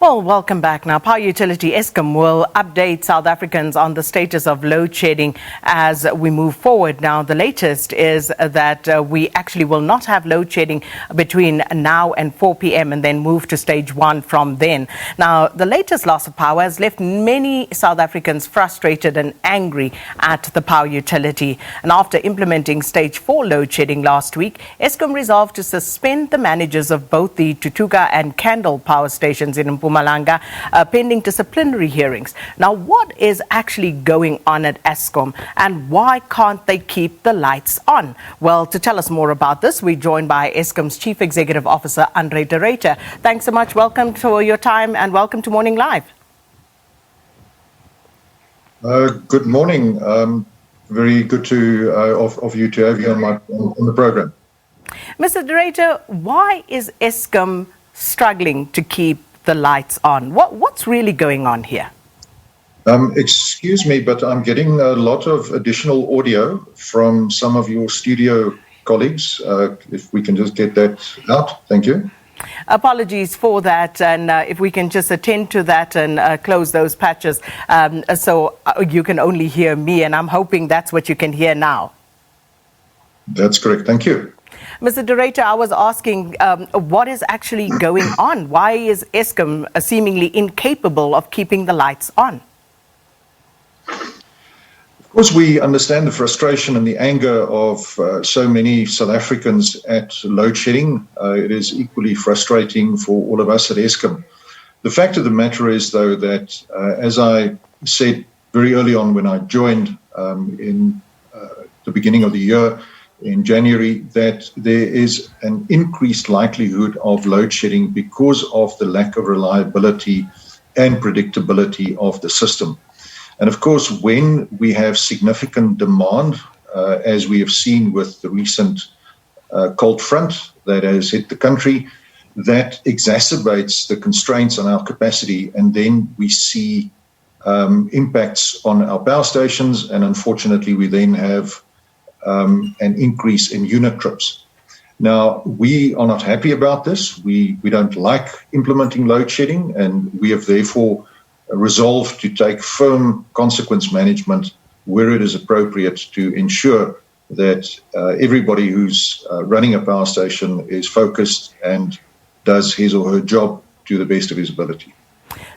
Well, welcome back. Now, Power Utility Eskom will update South Africans on the status of load shedding as we move forward. Now, the latest is that we actually will not have load shedding between now and 4 p.m. and then move to stage 1 from then. Now, the latest loss of power has left many South Africans frustrated and angry at the power utility. And after implementing stage 4 load shedding last week, Eskom resolved to suspend the managers of both the Tutuka and Kendal power stations in Mpumalanga, pending disciplinary hearings. Now, what is actually going on at Eskom and why can't they keep the lights on? Well, to tell us more about this, we're joined by Eskom's Chief Executive Officer, Ruyter. Thanks so much. Welcome to your time and welcome to Morning Live. Good morning. Very good of you to have you on the program. Mr. Ruyter, why is Eskom struggling to keep the lights on? What's really going on here? Excuse me, but I'm getting a lot of additional audio from some of your studio colleagues. If we can just get that out. Thank you. Apologies for that, and if we can just attend to that and close those patches so you can only hear me, and I'm hoping that's what you can hear now. That's correct. Thank you. Mr. Ruyter, I was asking what is actually going on? Why is Eskom seemingly incapable of keeping the lights on? Of course, we understand the frustration and the anger of so many South Africans at load shedding. It is equally frustrating for all of us at Eskom. The fact of the matter is, though, that as I said very early on when I joined in the beginning of the year, in January, that there is an increased likelihood of load shedding because of the lack of reliability and predictability of the system. And of course, when we have significant demand, as we have seen with the recent cold front that has hit the country, that exacerbates the constraints on our capacity, and then we see impacts on our power stations, and unfortunately we then have an increase in unit trips. Now, we are not happy about this. We don't like implementing load shedding, and we have therefore resolved to take firm consequence management where it is appropriate to ensure that everybody who's running a power station is focused and does his or her job to the best of his ability.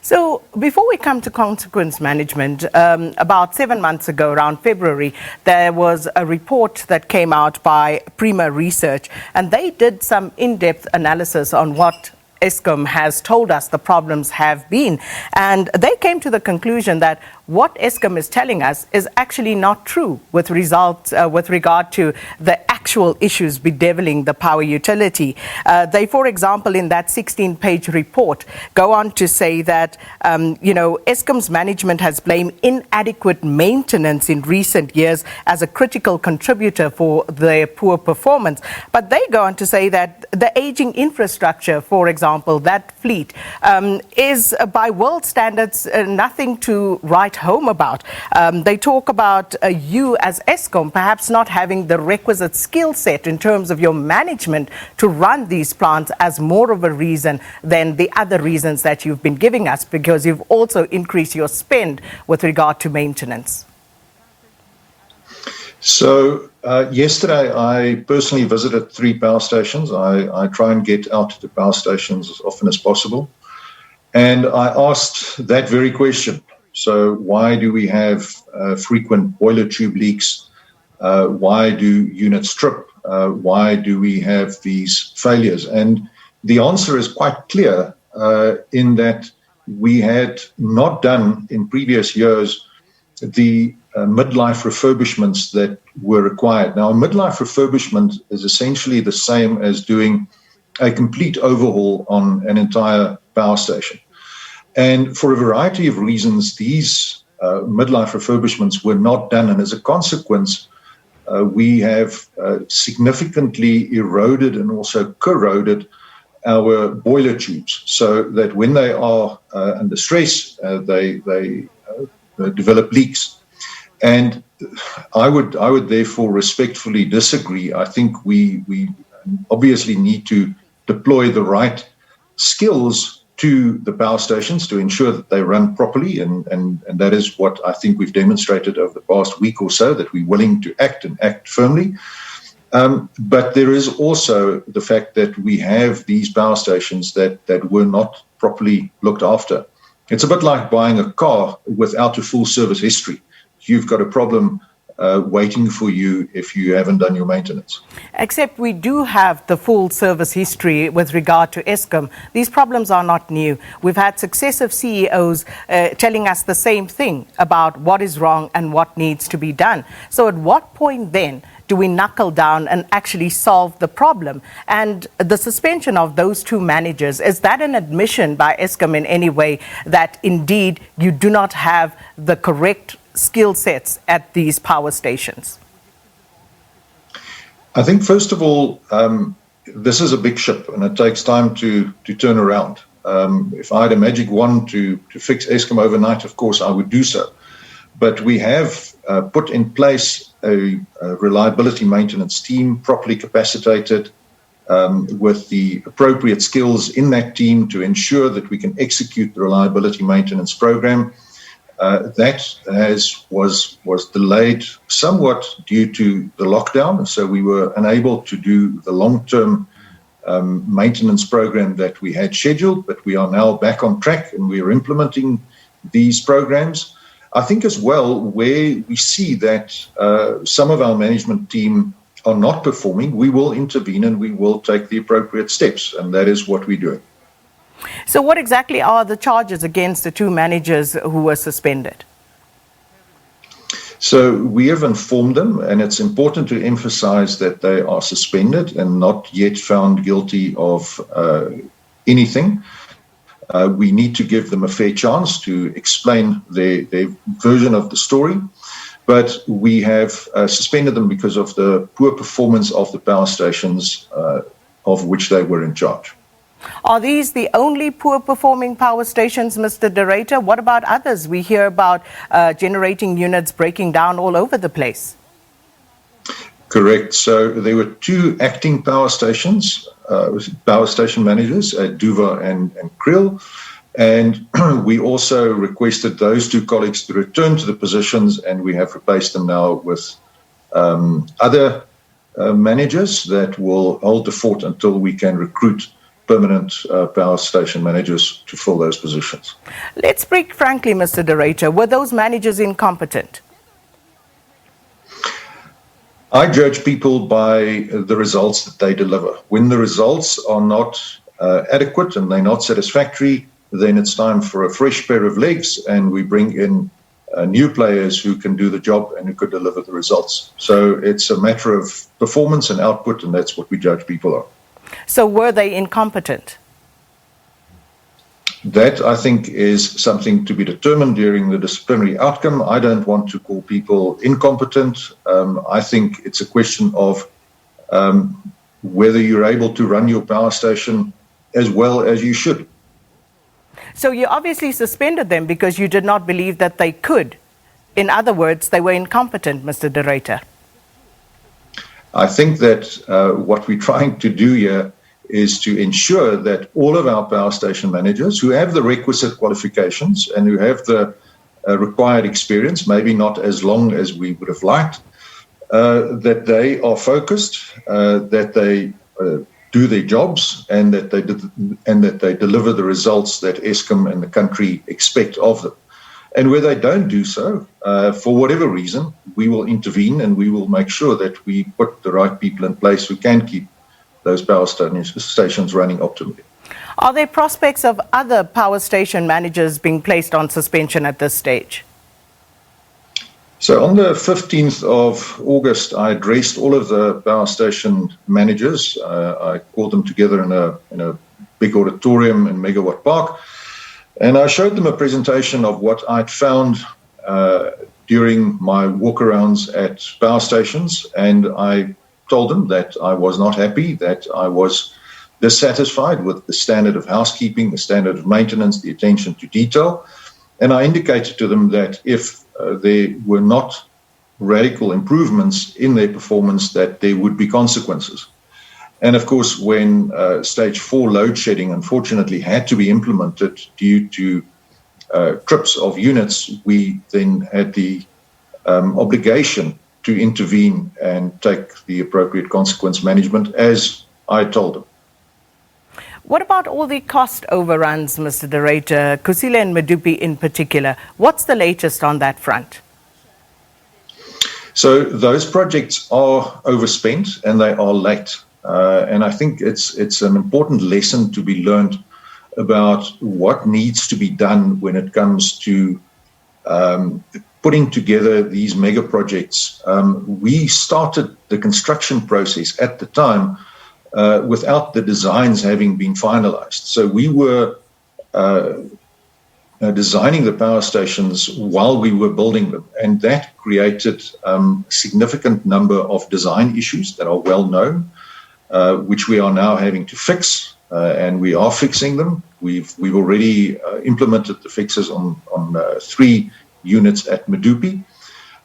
So before we come to consequence management, about 7 months ago, around February, there was a report that came out by Prima Research, and they did some in-depth analysis on what Eskom has told us the problems have been. And they came to the conclusion that what Eskom is telling us is actually not true with regard to the actual issues bedeviling the power utility. They, for example, in that 16-page report, go on to say that, Eskom's management has blamed inadequate maintenance in recent years as a critical contributor for their poor performance. But they go on to say that the aging infrastructure, for example, that fleet, is by world standards nothing to write home about. They talk about you as Eskom perhaps not having the requisite skill set in terms of your management to run these plants as more of a reason than the other reasons that you've been giving us, because you've also increased your spend with regard to maintenance. So yesterday I personally visited 3 power stations. I try and get out to power stations as often as possible. And I asked that very question. So why do we have frequent boiler tube leaks? Why do units trip? Why do we have these failures? And the answer is quite clear in that we had not done in previous years the midlife refurbishments that were required. Now, a midlife refurbishment is essentially the same as doing a complete overhaul on an entire power station. And for a variety of reasons, these midlife refurbishments were not done. And as a consequence, we have significantly eroded and also corroded our boiler tubes, so that when they are under stress, they develop leaks. And I would therefore respectfully disagree. I think we obviously need to deploy the right skills to the power stations to ensure that they run properly, and that is what I think we've demonstrated over the past week or so, that we're willing to act and act firmly. But there is also the fact that we have these power stations that were not properly looked after. It's a bit like buying a car without a full service history. You've got a problem waiting for you if you haven't done your maintenance. Except we do have the full service history with regard to Eskom. These problems are not new. We've had successive CEOs telling us the same thing about what is wrong and what needs to be done. So at what point then do we knuckle down and actually solve the problem? And the suspension of those two managers, is that an admission by Eskom in any way that indeed you do not have the correct skill sets at these power stations? I think, first of all, this is a big ship and it takes time to turn around. If I had a magic wand to fix Eskom overnight, of course, I would do so. But we have put in place a reliability maintenance team, properly capacitated, with the appropriate skills in that team to ensure that we can execute the reliability maintenance program. That was delayed somewhat due to the lockdown, so we were unable to do the long-term maintenance program that we had scheduled, but we are now back on track and we are implementing these programs. I think as well, where we see that some of our management team are not performing, we will intervene and we will take the appropriate steps, and that is what we're doing. So what exactly are the charges against the two managers who were suspended? So we have informed them, and it's important to emphasize that they are suspended and not yet found guilty of anything. We need to give them a fair chance to explain their version of the story, but we have suspended them because of the poor performance of the power stations of which they were in charge. Are these the only poor performing power stations, Mr. De Ruyter? What about others? We hear about generating units breaking down all over the place. Correct. So there were two acting power stations, power station managers at Duva and Kriel. And we also requested those two colleagues to return to the positions, and we have replaced them now with other managers that will hold the fort until we can recruit permanent power station managers to fill those positions. Let's speak frankly, Mr. De Ruyter. Were those managers incompetent? I judge people by the results that they deliver. When the results are not adequate and they're not satisfactory, then it's time for a fresh pair of legs, and we bring in new players who can do the job and who could deliver the results. So it's a matter of performance and output, and that's what we judge people on. So were they incompetent? That, I think, is something to be determined during the disciplinary outcome. I don't want to call people incompetent. I think it's a question of whether you're able to run your power station as well as you should. So you obviously suspended them because you did not believe that they could. In other words, they were incompetent, Mr. De Ruyter. I think that what we're trying to do here is to ensure that all of our power station managers who have the requisite qualifications and who have the required experience, maybe not as long as we would have liked, that they are focused, that they do their jobs, and that they deliver the results that Eskom and the country expect of them. And where they don't do so, for whatever reason, we will intervene and we will make sure that we put the right people in place who can keep those power stations running optimally. Are there prospects of other power station managers being placed on suspension at this stage? So on the 15th of August, I addressed all of the power station managers. I called them together in a big auditorium in Megawatt Park. And I showed them a presentation of what I'd found during my walkarounds at power stations, and I told them that I was not happy, that I was dissatisfied with the standard of housekeeping, the standard of maintenance, the attention to detail. And I indicated to them that if there were not radical improvements in their performance, that there would be consequences. And of course, when stage 4 load shedding unfortunately had to be implemented due to trips of units, we then had the obligation to intervene and take the appropriate consequence management, as I told them. What about all the cost overruns, Mr. De Ruyter, Kusile and Medupi in particular? What's the latest on that front? So those projects are overspent and they are late. And I think it's an important lesson to be learned about what needs to be done when it comes to putting together these mega projects. We started the construction process at the time without the designs having been finalized. So we were designing the power stations while we were building them, and that created a significant number of design issues that are well known, which we are now having to fix, and we are fixing them. We've already implemented the fixes on 3 units at Medupi.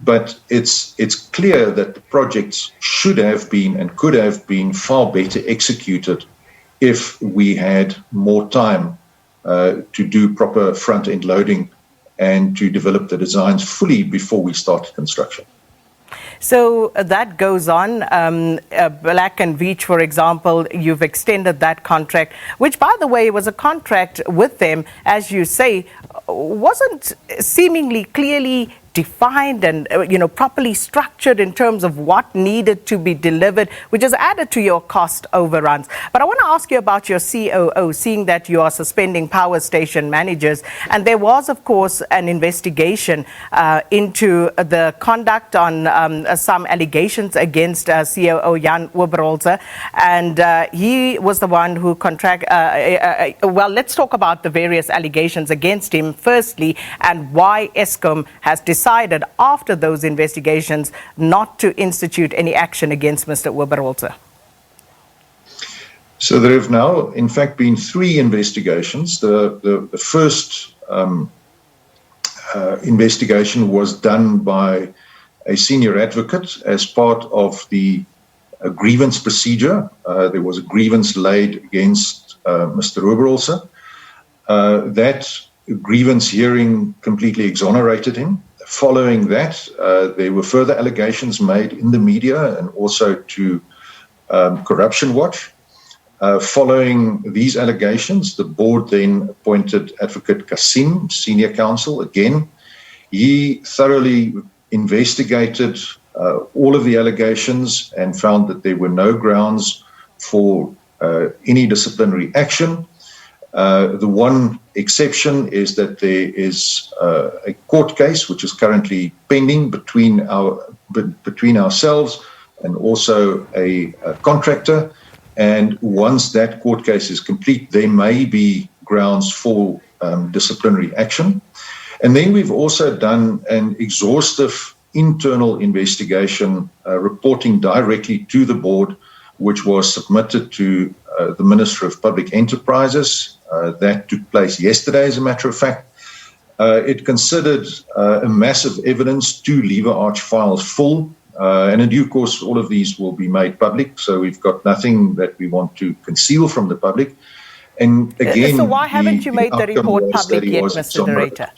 But it's clear that the projects should have been and could have been far better executed if we had more time to do proper front-end loading and to develop the designs fully before we started construction. So that goes on. Black and Veatch, for example, you've extended that contract, which, by the way, was a contract with them, as you say, wasn't seemingly clearly defined and properly structured in terms of what needed to be delivered, which has added to your cost overruns. But I want to ask you about your COO, seeing that you are suspending power station managers. And there was, of course, an investigation into the conduct on some allegations against COO Jan Oberholzer. And he was the one who well, let's talk about the various allegations against him, firstly, and why Eskom has decided after those investigations not to institute any action against Mr. Oberholzer. So there have now, in fact, been 3 investigations. The first investigation was done by a senior advocate as part of the grievance procedure. There was a grievance laid against Mr. Oberholzer. That grievance hearing completely exonerated him. Following that, there were further allegations made in the media and also to Corruption Watch. Following these allegations, the board then appointed Advocate Kasim, senior counsel. Again, he thoroughly investigated all of the allegations and found that there were no grounds for any disciplinary action. The one exception is that there is a court case which is currently pending between ourselves and also a contractor. And once that court case is complete, there may be grounds for disciplinary action. And then we've also done an exhaustive internal investigation reporting directly to the board, which was submitted to the Minister of Public Enterprises. That took place yesterday, as a matter of fact. It considered a massive evidence, 2 lever arch files full, and in due course, all of these will be made public. So we've got nothing that we want to conceal from the public. And again, so why haven't you made the report public yet, Mr. De Ruyter?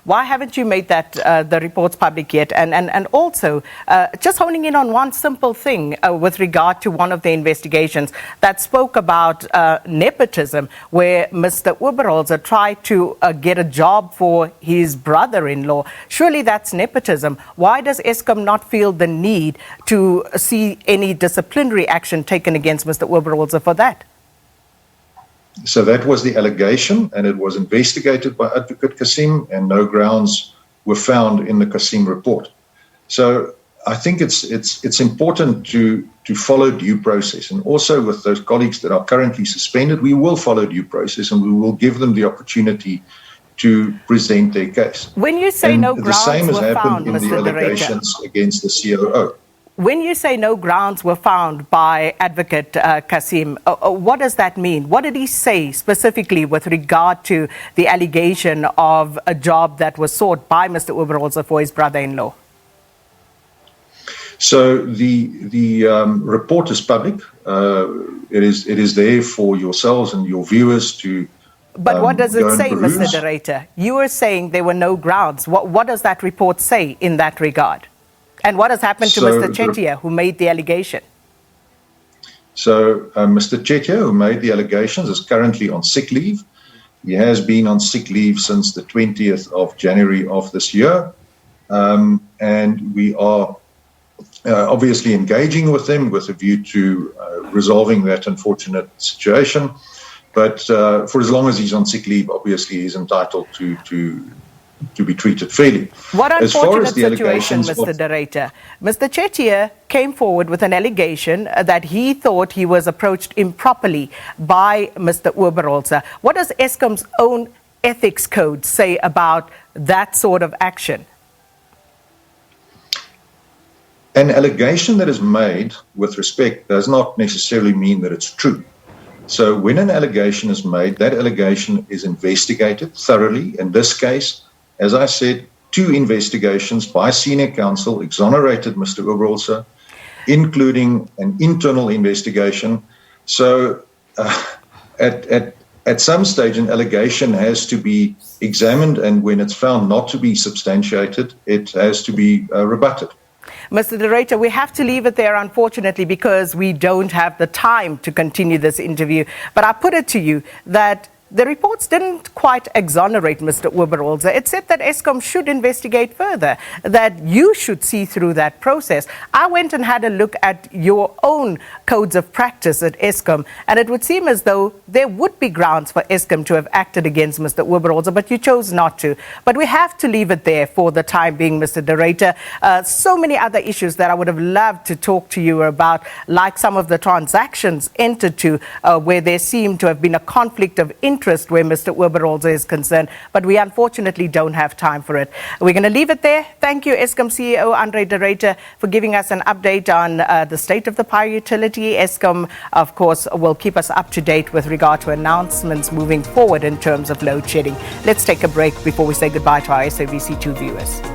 Why haven't you made that the reports public yet? And also, just honing in on one simple thing with regard to one of the investigations that spoke about nepotism, where Mr. Oberholzer tried to get a job for his brother-in-law. Surely that's nepotism. Why does Eskom not feel the need to see any disciplinary action taken against Mr. Oberholzer for that? So that was the allegation, and it was investigated by Advocate Kasim, and no grounds were found in the Kasim report. So I think it's important to follow due process, and also with those colleagues that are currently suspended, we will follow due process and we will give them the opportunity to present their case. When you say no grounds were found, the same has happened in the allegations against the COO. When you say no grounds were found by Advocate Kasim, what does that mean? What did he say specifically with regard to the allegation of a job that was sought by Mr. Oberholzer for his brother-in-law? So the report is public. It is there for yourselves and your viewers to. But what does it go and say, peruse. Mr. Ruyter? You were saying there were no grounds. What does that report say in that regard? And what has happened to Mr. Chettier, who made the allegation? So Mr. Chettier, who made the allegations, is currently on sick leave. He has been on sick leave since the 20th of January of this year. And we are obviously engaging with him with a view to resolving that unfortunate situation. But for as long as he's on sick leave, obviously he's entitled to be treated fairly. What unfortunate situation, Mr. Ruyter. Mr. Chettier came forward with an allegation that he thought he was approached improperly by Mr. Overruns. What does Eskom's own ethics code say about that sort of action? An allegation that is made with respect does not necessarily mean that it's true. So when an allegation is made, that allegation is investigated thoroughly. In this case, as I said, 2 investigations by senior counsel exonerated Mr. Overruns, including an internal investigation. So at some stage, an allegation has to be examined, and when it's found not to be substantiated, it has to be rebutted. Mr. Ruyter, we have to leave it there, unfortunately, because we don't have the time to continue this interview. But I put it to you that the reports didn't quite exonerate Mr. Overruns. It said that Eskom should investigate further, that you should see through that process. I went and had a look at your own codes of practice at Eskom, and it would seem as though there would be grounds for Eskom to have acted against Mr. Overruns, but you chose not to. But we have to leave it there for the time being, Mr. Ruyter. So many other issues that I would have loved to talk to you about, like some of the transactions entered to where there seemed to have been a conflict of interest where Mr. Overruns is concerned, but we unfortunately don't have time for it. We're going to leave it there. Thank you, Eskom CEO Andre de Ruyter, for giving us an update on the state of the power utility. Eskom, of course, will keep us up to date with regard to announcements moving forward in terms of load shedding. Let's take a break before we say goodbye to our SABC2 viewers.